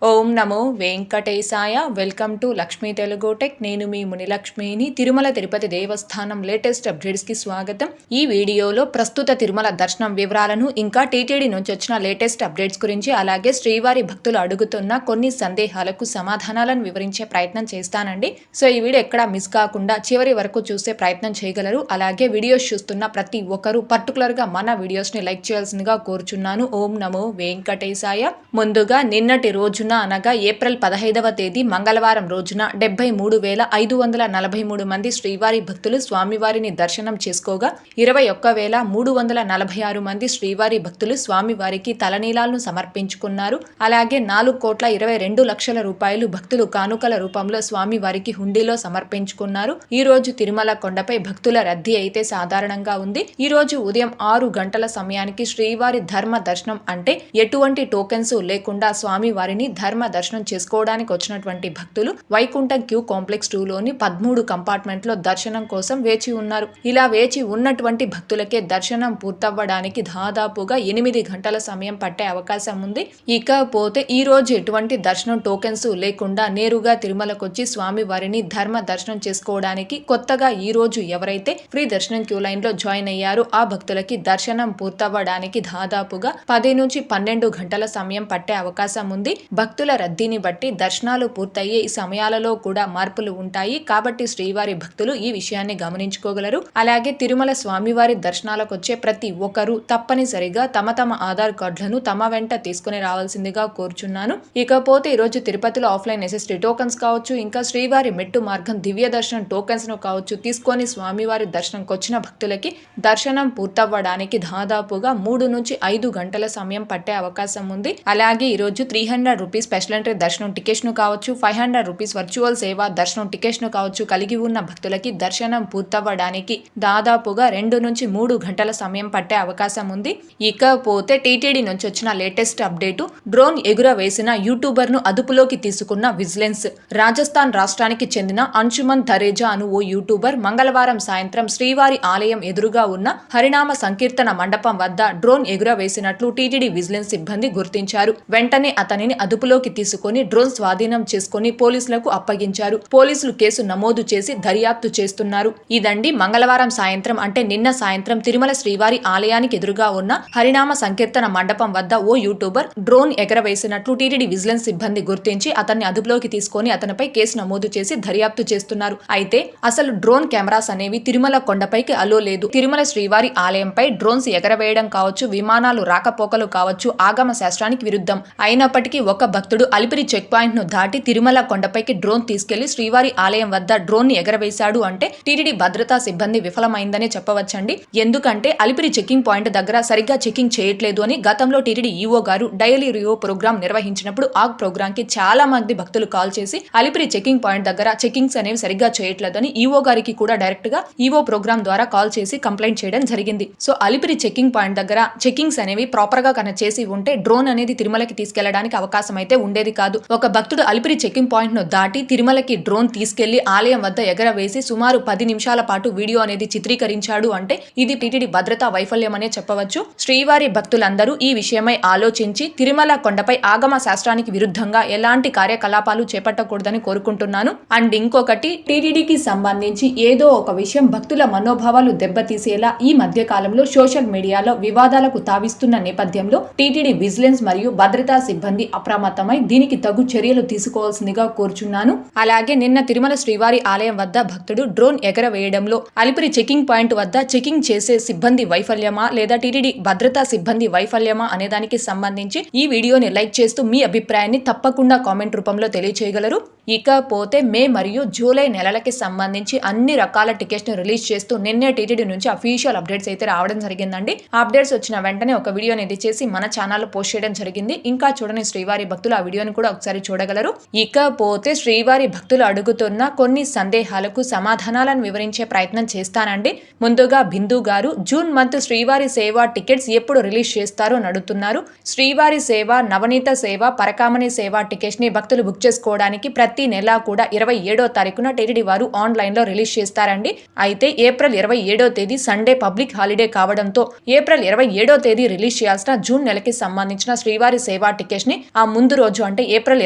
Om Namo Venkatesaya. Welcome to Lakshmi Telugu tech. నేను మీ మునిలక్ష్మిని. తిరుమల తిరుపతి దేవస్థానం latest అప్డేట్స్కి స్వాగతం. ఈ వీడియోలో ప్రస్తుత తిరుమల దర్శనం వివరాలను, ఇంకా టీటీడీ నుంచి వచ్చిన లేటెస్ట్ అప్డేట్స్ గురించి, అలాగే శ్రీవారి భక్తులు అడుగుతున్న కొన్ని సందేహాలకు సమాధానాలను వివరించే ప్రయత్నం చేస్తానండి. సో ఈ వీడియో ఎక్కడా మిస్ కాకుండా చివరి వరకు చూసే ప్రయత్నం చేయగలరు. అలాగే వీడియోస్ చూస్తున్న ప్రతి ఒక్కరూ పర్టికులర్గా మన వీడియోస్ని లైక్ చేయాల్సిందిగా కోరుచున్నాను. ఓం నమో వెంకటేశాయ. ముందుగా నిన్నటి రోజున అనగా ఏప్రిల్ 15వ తేదీ మంగళవారం రోజున 73,543 మంది శ్రీవారి భక్తులు స్వామివారిని దర్శనం చేసుకోగా 21,346 మంది శ్రీవారి భక్తులు స్వామివారికి తలనీలాలను సమర్పించుకున్నారు. అలాగే 4,22,00,000 రూపాయలు భక్తులు కానుకల రూపంలో స్వామివారికి హుండీలో సమర్పించుకున్నారు. ఈ రోజు తిరుమల కొండపై భక్తుల రద్దీ అయితే సాధారణంగా ఉంది. ఈ రోజు ఉదయం 6 గంటల సమయానికి శ్రీవారి ధర్మ దర్శనం అంటే ఎటువంటి టోకెన్స్ లేకుండా స్వామివారిని ధర్మ దర్శనం చేసుకోవడానికి వచ్చినటువంటి భక్తులు వైకుంఠం క్యూ కాంప్లెక్స్ 2లోని 13 కంపార్ట్మెంట్ లో దర్శనం కోసం వేచి ఉన్నారు. ఇలా వేచి ఉన్నటువంటి భక్తులకే దర్శనం పూర్తవ్వడానికి దాదాపుగా 8 గంటల సమయం పట్టే అవకాశం ఉంది. ఇకపోతే ఈ రోజు ఎటువంటి దర్శనం టోకెన్స్ లేకుండా నేరుగా తిరుమలకొచ్చి స్వామివారిని ధర్మ దర్శనం చేసుకోవడానికి కొత్తగా ఈ రోజు ఎవరైతే ఫ్రీ దర్శనం క్యూ లైన్ లో జాయిన్ అయ్యారో ఆ భక్తులకి దర్శనం పూర్తవ్వడానికి దాదాపుగా 10 నుంచి 12 గంటల సమయం పట్టే అవకాశం ఉంది. భక్తుల రద్దీని బట్టి దర్శనాలు పూర్తయ్యే ఈ సమయాలలో కూడా మార్పులు ఉంటాయి. కాబట్టి శ్రీవారి భక్తులు ఈ విషయాన్ని గమనించుకోగలరు. అలాగే తిరుమల స్వామివారి దర్శనాలకు వచ్చే ప్రతి ఒక్కరూ తప్పనిసరిగా తమ ఆధార్ కార్డులను తమ వెంట తీసుకుని రావాల్సిందిగా కోరుచున్నాను. ఇకపోతే ఈరోజు తిరుపతిలో ఆఫ్లైన్ నెసెసిటీ టోకన్స్ కావచ్చు, ఇంకా శ్రీవారి మెట్టు మార్గం దివ్య దర్శనం టోకన్స్ ను కావచ్చు తీసుకొని స్వామివారి దర్శనంకి వచ్చిన భక్తులకి దర్శనం పూర్తవ్వడానికి దాదాపుగా 3 నుంచి 5 గంటల సమయం పట్టే అవకాశం ఉంది. అలాగే ఈరోజు 300 రూపీస్ స్పెషల్ ఎంట్రీ దర్శనం టికెట్స్ ను కావచ్చు, 500 రూపీస్ వర్చువల్ సేవ దర్శనం టికెట్స్ ను కావచ్చు కలిగి ఉన్న భక్తులకి దర్శనం పూర్తవ్వడానికి దాదాపుగా 2 నుంచి 3 గంటల సమయం పట్టే అవకాశం ఉంది. ఇకపోతే టీటీడీ నుంచి వచ్చిన లేటెస్ట్ అప్డేట్, డ్రోన్ ఎగురవేసిన యూట్యూబర్ ను అదుపులోకి తీసుకున్న విజిలెన్స్. రాజస్థాన్ రాష్ట్రానికి చెందిన అంశుమన్ ధరేజా అను ఓ యూట్యూబర్ మంగళవారం సాయంత్రం శ్రీవారి ఆలయం ఎదురుగా ఉన్న హరినామ సంకీర్తన మండపం వద్ద డ్రోన్ ఎగురవేసినట్లు టీటీడీ విజిలెన్స్ సిబ్బంది గుర్తించారు. వెంటనే అతనిని అదుపులోకి తీసుకుని డ్రోన్ స్వాధీనం చేసుకుని పోలీసులకు అప్పగించారు. పోలీసులు కేసు నమోదు చేసి దర్యాప్తు చేస్తున్నారు. ఇదండి మంగళవారం సాయంత్రం అంటే నిన్న సాయంత్రం తిరుమల శ్రీవారి ఆలయానికి ఎదురుగా ఉన్న హరినామ సంకీర్తన మండపం వద్ద ఓ యూట్యూబర్ డ్రోన్ ఎగరవేసినట్లు టీటీడీ విజిలెన్స్ సిబ్బంది గుర్తించి అతన్ని అదుపులోకి తీసుకుని అతనిపై కేసు నమోదు చేసి దర్యాప్తు చేస్తున్నారు. అయితే అసలు డ్రోన్ కెమెరాస్ అనేవి తిరుమల కొండపైకి అలో లేదు. తిరుమల శ్రీవారి ఆలయంపై డ్రోన్స్ ఎగరవేయడం కావచ్చు, విమానాలు రాకపోకలు కావచ్చు ఆగమ శాస్త్రానికి విరుద్ధం. అయినప్పటికీ ఒక భక్తుడు అలిపిరి చెక్ పాయింట్ ను దాటి తిరుమల కొండపైకి డ్రోన్ తీసుకెళ్లి శ్రీవారి ఆలయం వద్ద డ్రోన్ ని ఎగరవేశాడు అంటే టీటీడీ భద్రతా సిబ్బంది విఫలమైందనే చెప్పవచ్చండి. ఎందుకంటే అలిపిరి చెకింగ్ పాయింట్ దగ్గర సరిగ్గా చెకింగ్ చేయట్లేదు అని గతంలో టీటీడీ ఈవో గారు డైలీ రియో ప్రోగ్రామ్ నిర్వహించినప్పుడు ఆ ప్రోగ్రామ్ కి చాలా మంది భక్తులు కాల్ చేసి అలిపిరి చెకింగ్ పాయింట్ దగ్గర చెకింగ్స్ అనేవి సరిగ్గా చేయట్లేదు అని ఈవో గారికి కూడా డైరెక్ట్ గా ఈవో ప్రోగ్రామ్ ద్వారా కాల్ చేసి కంప్లైంట్ చేయడం జరిగింది. సో అలిపిరి చెకింగ్ పాయింట్ దగ్గర చెకింగ్స్ అనేవి ప్రాపర్ గా కనెక్ట్ చేసి ఉంటే డ్రోన్ అనేది తిరుమలకి తీసుకెళ్లడానికి అవకాశం అయితే ఉండేది కాదు. ఒక భక్తుడు అలిపిరి చెకింగ్ పాయింట్ ను దాటి తిరుమలకి డ్రోన్ తీసుకెళ్లి ఆలయం వద్ద ఎగరవేసి సుమారు 10 నిమిషాల పాటు వీడియో అనేది చిత్రీకరించాడు అంటే ఇది టీటీడీ భద్రతా వైఫల్యం అనే చెప్పవచ్చు. శ్రీవారి భక్తులందరూ ఈ విషయమై ఆలోచించి తిరుమల కొండపై ఆగమ శాస్త్రానికి విరుద్ధంగా ఎలాంటి కార్యకలాపాలు చేపట్టకూడదని కోరుకుంటున్నాను. అండ్ ఇంకొకటి, టీటీడీకి సంబంధించి ఏదో ఒక విషయం భక్తుల మనోభావాలు దెబ్బతీసేలా ఈ మధ్య కాలంలో సోషల్ మీడియాలో వివాదాలకు తావిస్తున్న నేపథ్యంలో టీటీడీ విజిలెన్స్ మరియు భద్రతా సిబ్బంది అప్రమత్తమై దీనికి తగు చర్యలు తీసుకోవాల్సిందిగా కోరుచున్నాను. అలాగే నిన్న తిరుమల శ్రీవారి ఆలయం వద్ద భక్తుడు డ్రోన్ ఎగరవేయడంలో అలిపిరి చెకింగ్ పాయింట్ వద్ద చెకింగ్ చేసే సిబ్బంది వైఫల్యమా లేదా టీటీడీ భద్రతా సిబ్బంది వైఫల్యమా అనే దానికి సంబంధించి ఈ వీడియోని లైక్ చేస్తూ మీ అభిప్రాయాన్ని తప్పకుండా కామెంట్ రూపంలో తెలియచేయగలరు. ఇకపోతే మే మరియు జూలై నెలలకి సంబంధించి అన్ని రకాల టికెట్స్ ని రిలీజ్ చేస్తూ నిన్నే టీటీడీ నుంచి అఫీషియల్ అప్డేట్స్ అయితే రావడం జరిగిందండి. అప్డేట్స్ వచ్చిన వెంటనే ఒక వీడియో అనేది చేసి మన ఛానల్లో పోస్ట్ చేయడం జరిగింది. ఇంకా చూడని శ్రీవారి భక్తులు ఆ వీడియోని కూడా ఒకసారి చూడగలరు. ఇకపోతే శ్రీవారి భక్తులు అడుగుతున్న కొన్ని సందేహాలకు సమాధానాలను వివరించే ప్రయత్నం చేస్తానండి. ముందుగా బిందు గారు జూన్ మంత్ శ్రీవారి సేవ టికెట్స్ ఎప్పుడు రిలీజ్ చేస్తారో అని అడుగుతున్నారు. శ్రీవారి సేవ, నవనీత సేవ, పరకామణి సేవ టికెట్స్ ని భక్తులు బుక్ చేసుకోవడానికి ప్రతి ప్రతి నెల కూడా 27వ తారీఖున టీటీడీ వారు ఆన్లైన్లో రిలీజ్ చేస్తారండి. అయితే ఏప్రిల్ 27వ తేదీ సండే పబ్లిక్ హాలిడే కావడంతో ఏప్రిల్ 27వ తేదీ రిలీజ్ చేయాల్సిన జూన్ నెలకి సంబంధించిన శ్రీవారి సేవా టికెట్స్ ని ఆ ముందు రోజు అంటే ఏప్రిల్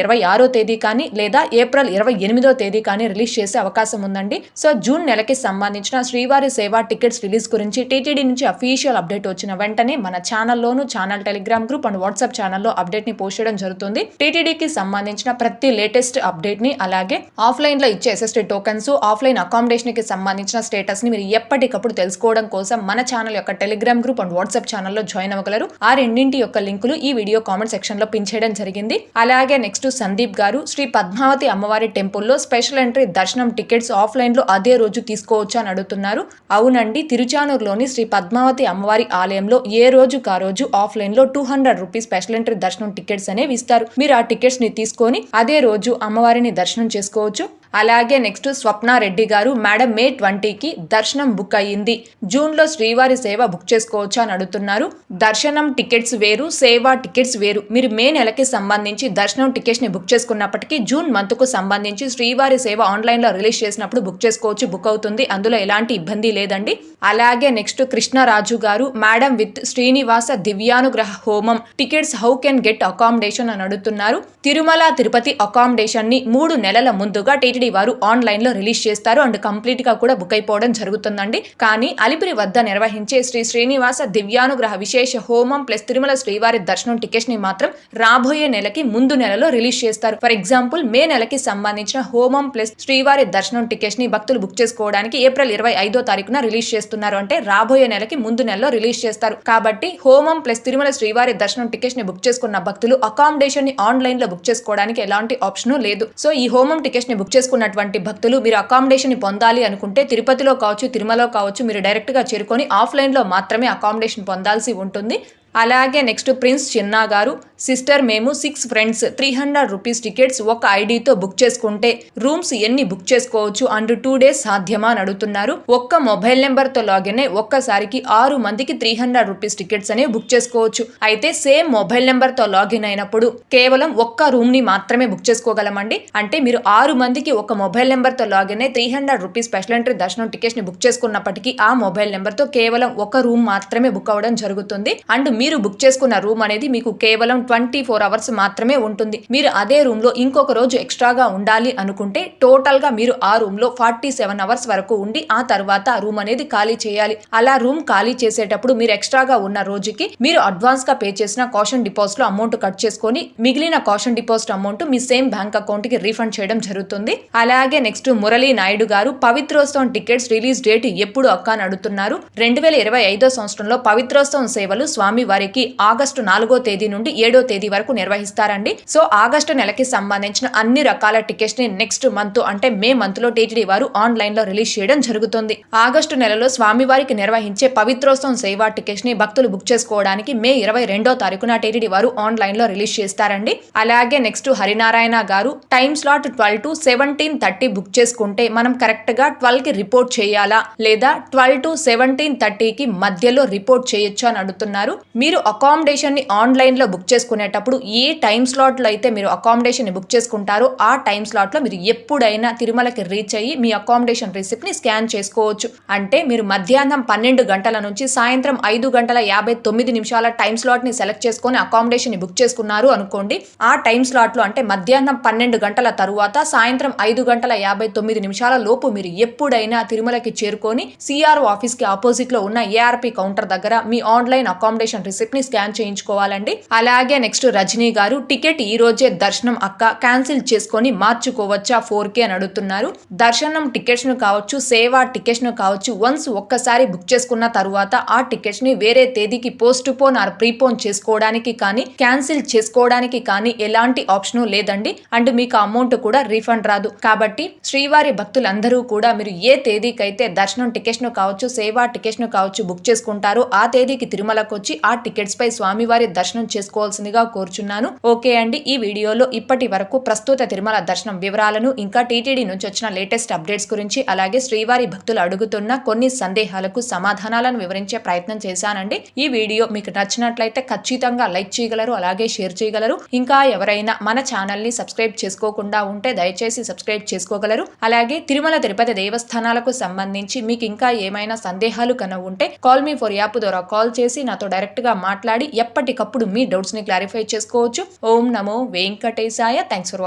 26వ తేదీ కానీ లేదా ఏప్రిల్ 28వ తేదీ కానీ రిలీజ్ చేసే అవకాశం ఉందండి. సో జూన్ నెలకి సంబంధించిన శ్రీవారి సేవా టికెట్స్ రిలీజ్ గురించి టీటీడీ నుంచి అఫీషియల్ అప్డేట్ వచ్చిన వెంటనే మన ఛానల్లోను, channel Telegram group and WhatsApp ఛానల్లో అప్డేట్ ని పోస్ట్ చేయడం జరుగుతుంది. టీటీడీకి సంబంధించిన ప్రతి లేటెస్ట్ అప్డేట్ ని అలాగే ఆఫ్లైన్ లో ఇచ్చే ఎస్ఎస్టీ టోకెన్స్, ఆఫ్లైన్ అకామిడేషన్ కి సంబంధించిన స్టేటస్ ని మీరు ఎప్పటికప్పుడు తెలుసుకోవడం కోసం మన ఛానల్ యొక్క టెలిగ్రామ్ గ్రూప్ అండ్ వాట్సాప్ ఛానల్లో జాయిన్ అవ్వగలరు. ఆ రెండింటి యొక్క లింకులు ఈ వీడియో కామెంట్ సెక్షన్ లో పిన్ చేయడం జరిగింది. అలాగే నెక్స్ట్ సందీప్ గారు శ్రీ పద్మావతి అమ్మవారి టెంపుల్లో స్పెషల్ ఎంట్రీ దర్శనం టికెట్స్ ఆఫ్లైన్ లో అదే రోజు తీసుకోవచ్చు అని అడుగుతున్నారు. అవునండి, తిరుచానూరులోని శ్రీ పద్మావతి అమ్మవారి ఆలయంలో ఏ రోజుకు ఆ రోజు ఆఫ్లైన్ లో 200 రూపీస్ స్పెషల్ ఎంట్రీ దర్శనం టికెట్స్ అనేవి ఇస్తారు. మీరు ఆ టికెట్స్ ని తీసుకొని అదే రోజు అమ్మవారిని దర్శనం చేసుకోవచ్చు. అలాగే నెక్స్ట్ స్వప్నారెడ్డి గారు, మేడం మే 20కి దర్శనం బుక్ అయ్యింది, జూన్ లో శ్రీవారి సేవ బుక్ చేసుకోవచ్చు అని అడుగుతున్నారు. దర్శనం టికెట్స్ వేరు, సేవా టికెట్స్ వేరు. మీరు మే నెలకి సంబంధించి దర్శనం టికెట్స్ ని బుక్ చేసుకున్నప్పటికీ జూన్ మంత్ కు సంబంధించి శ్రీవారి సేవ ఆన్లైన్ లో రిలీజ్ చేసినప్పుడు బుక్ చేసుకోవచ్చు, బుక్ అవుతుంది, అందులో ఎలాంటి ఇబ్బంది లేదండి. అలాగే నెక్స్ట్ కృష్ణరాజు గారు, మేడం విత్ శ్రీనివాస దివ్యానుగ్రహ హోమం tickets how can get accommodation అని అడుగుతున్నారు. తిరుమల తిరుపతి అకామిడేషన్ ని 3 నెలల ముందుగా టీటీడీ వారు ఆన్లైన్ లో రిలీజ్ చేస్తారు అండ్ కంప్లీట్ గా కూడా బుక్ అయిపోవడం జరుగుతుందండి. కానీ అలిపిరి వద్ద నిర్వహించే శ్రీ శ్రీనివాస దివ్యానుగ్రహ విశేష హోమం ప్లస్ తిరుమల శ్రీవారి దర్శనం టికెట్స్ ని మాత్రం రాబోయే నెలకి ముందు నెలలో రిలీజ్ చేస్తారు. ఫర్ ఎగ్జాంపుల్ మే నెలకి సంబంధించిన హోమం ప్లస్ శ్రీవారి దర్శనం టికెట్స్ ని భక్తులు బుక్ చేసుకోవడానికి ఏప్రిల్ 25వ తారీఖున రిలీజ్ చేస్తున్నారు. అంటే రాబోయే నెలకి ముందు నెలలో రిలీజ్ చేస్తారు. కాబట్టి హోమం ప్లస్ తిరుమల శ్రీవారి దర్శనం టికెట్స్ ని బుక్ చేసుకున్న భక్తులు అకామిడేషన్ ని ఆన్లైన్ లో బుక్ చేసుకోవడానికి ఎలాంటి ఆప్షన్ లేదు. సో ఈ హోమం టికెట్స్ ని బుక్ చేసుకున్నటువంటి భక్తులు మీరు అకామిడేషన్ ని పొందాలి అనుకుంటే తిరుపతిలో కావచ్చు, తిరుమలలో కావచ్చు, మీరు డైరెక్ట్ గా చేరుకొని ఆఫ్లైన్ లో మాత్రమే అకామిడేషన్ పొందాల్సి ఉంటుంది. అలాగే నెక్స్ట్ ప్రిన్స్ చిన్నా గారు, సిస్టర్ మేము 6 ఫ్రెండ్స్ 300 రూపీస్ టికెట్స్ ఒక ఐడితో బుక్ చేసుకుంటే రూమ్స్ ఎన్ని బుక్ చేసుకోవచ్చు అండ్ 2 days సాధ్యమా అని అడుగుతున్నారు. ఒక్క మొబైల్ నెంబర్ తో లాగిన్ అయి ఒక్కసారికి 6 మందికి 300 రూపీస్ టికెట్స్ అనేవి బుక్ చేసుకోవచ్చు. అయితే సేమ్ మొబైల్ నెంబర్ తో లాగిన్ అయినప్పుడు కేవలం ఒక్క రూమ్ ని మాత్రమే బుక్ చేసుకోగలమండి. అంటే మీరు 6 మందికి ఒక మొబైల్ నెంబర్ తో లాగిన్ అయి 300 రూపీస్ స్పెషల్ ఎంట్రీ దర్శనం టికెట్స్ ని బుక్ చేసుకున్నప్పటికీ ఆ మొబైల్ నెంబర్ తో కేవలం ఒక రూమ్ మాత్రమే బుక్ అవ్వడం జరుగుతుంది. అండ్ మీరు బుక్ చేసుకున్న రూమ్ అనేది మీకు కేవలం 24 hours మాత్రమే ఉంటుంది. మీరు అదే రూమ్ లో ఇంకొక రోజు ఎక్స్ట్రాగా ఉండాలి అనుకుంటే టోటల్ గా మీరు ఆ రూమ్ లో 47 hours వరకు ఉండి ఆ తర్వాత ఆ రూమ్ అనేది ఖాళీ చేయాలి. అలా రూమ్ ఖాళీ చేసేటప్పుడు మీరు ఎక్స్ట్రాగా ఉన్న రోజుకి మీరు అడ్వాన్స్ గా పే చేసిన కాషన్ డిపాజిట్ లో అమౌంట్ కట్ చేసుకొని మిగిలిన కాషన్ డిపాజిట్ అమౌంట్ మీ సేమ్ బ్యాంక్ అకౌంట్ కి రీఫండ్ చేయడం జరుగుతుంది. అలాగే నెక్స్ట్ మురళీ నాయుడు గారు, పవిత్రోత్సవం టికెట్స్ రిలీజ్ డేట్ ఎప్పుడు అక్క అని అడుగుతున్నారు. 2025వ సంవత్సరంలో పవిత్రోత్సవం సేవలు స్వామి వారికి ఆగస్టు 4వ తేదీ నుండి 7వ తేదీ వరకు నిర్వహిస్తారండి. సో ఆగస్టు నెలకి సంబంధించిన అన్ని రకాల టికెట్స్ ని నెక్స్ట్ మంత్ అంటే మే మంత్ లో టీటీడీ వారు ఆన్లైన్ లో రిలీజ్ చేయడం జరుగుతుంది. ఆగస్టు నెలలో స్వామి వారికి నిర్వహించే పవిత్రోత్సవం సేవా టికెట్స్ ని భక్తులు బుక్ చేసుకోవడానికి మే 22వ తారీఖున టీటీడీ వారు ఆన్లైన్ లో రిలీజ్ చేస్తారండి. అలాగే నెక్స్ట్ హరినారాయణ గారు, టైం స్లాట్ 12 to 17:30 బుక్ చేసుకుంటే మనం కరెక్ట్ గా 12 కి రిపోర్ట్ చేయాలా లేదా 12 to 17:30 కి మధ్యలో రిపోర్ట్ చేయొచ్చు అని అడుగుతున్నారు. మీరు అకామిడేషన్ ని ఆన్లైన్ లో బుక్ చేసుకునేటప్పుడు ఏ టైం స్లాట్ లో అయితే మీరు అకామిడేషన్ ని బుక్ చేసుకుంటారో ఆ టైం స్లాట్ లో మీరు ఎప్పుడైనా తిరుమలకి రీచ్ అయ్యి మీ అకామిడేషన్ రిసిప్ట్ ని స్కాన్ చేసుకోవచ్చు. అంటే మీరు మధ్యాహ్నం 12 గంటల నుంచి సాయంత్రం 5:59 టైం స్లాట్ ని సెలెక్ట్ చేసుకొని అకామిడేషన్ ని బుక్ చేసుకున్నారు అనుకోండి. ఆ టైం స్లాట్ లో అంటే మధ్యాహ్నం 12 గంటల తరువాత సాయంత్రం 5:59 లోపు మీరు ఎప్పుడైనా తిరుమలకి చేరుకొని సిఆర్ఓ ఆఫీస్ కి ఆపోజిట్ లో ఉన్న ఏఆర్పి కౌంటర్ దగ్గర మీ ఆన్లైన్ అకామిడేషన్ రిసిప్ట్ ని స్కాన్ చేయించుకోవాలండి. అలాగే నెక్స్ట్ రజనీ గారు, టికెట్ ఈ రోజే దర్శనం అక్క క్యాన్సిల్ చేసుకొని మార్చుకోవచ్చా 4K అని అడుగుతున్నారు. దర్శనం టికెట్స్ ను కావచ్చు, సేవా టికెట్స్ ను కావచ్చు, వన్స్ ఒక్కసారి బుక్ చేసుకున్న తరువాత ఆ టికెట్స్ ని వేరే తేదీకి పోస్ట్ పోన్ ఆర్ ప్రీపోన్ చేసుకోవడానికి కానీ క్యాన్సిల్ చేసుకోవడానికి కానీ ఎలాంటి ఆప్షన్ లేదండి. అండ్ మీకు అమౌంట్ కూడా రీఫండ్ రాదు. కాబట్టి శ్రీవారి భక్తులందరూ కూడా మీరు ఏ తేదీకైతే దర్శనం టికెట్స్ ను కావచ్చు, సేవా టికెట్స్ ను కావచ్చు బుక్ చేసుకుంటారో ఆ తేదీకి తిరుమలకు వచ్చి ఆ టికెట్స్ పై స్వామివారి దర్శనం చేసుకోవాల్సిందిగా కోరుచున్నాను. ఓకే అండి, ఈ వీడియోలో ఇప్పటి వరకు ప్రస్తుత తిరుమల దర్శనం వివరాలను, ఇంకా టీటీడీ నుంచి వచ్చిన లేటెస్ట్ అప్డేట్స్ గురించి, అలాగే శ్రీవారి భక్తులు అడుగుతున్న కొన్ని సందేహాలకు సమాధానాలను వివరించే ప్రయత్నం చేశానండి. ఈ వీడియో మీకు నచ్చినట్లయితే ఖచ్చితంగా లైక్ చేయగలరు, అలాగే షేర్ చేయగలరు. ఇంకా ఎవరైనా మన ఛానల్ ని సబ్స్క్రైబ్ చేసుకోకుండా ఉంటే దయచేసి సబ్స్క్రైబ్ చేసుకోగలరు. అలాగే తిరుమల తిరుపతి దేవస్థానాలకు సంబంధించి మీకు ఇంకా ఏమైనా సందేహాలు కనుక ఉంటే కాల్ మీ ఫర్ యాప్ ద్వారా కాల్ చేసి నాతో డైరెక్ట్ గా మాట్లాడి ఎప్పటికప్పుడు మీ డౌట్స్ ని క్లారిఫై చేసుకోవచ్చు. ఓం నమో వెంకటేశాయ. Thanks for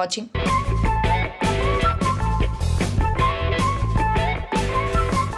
watching.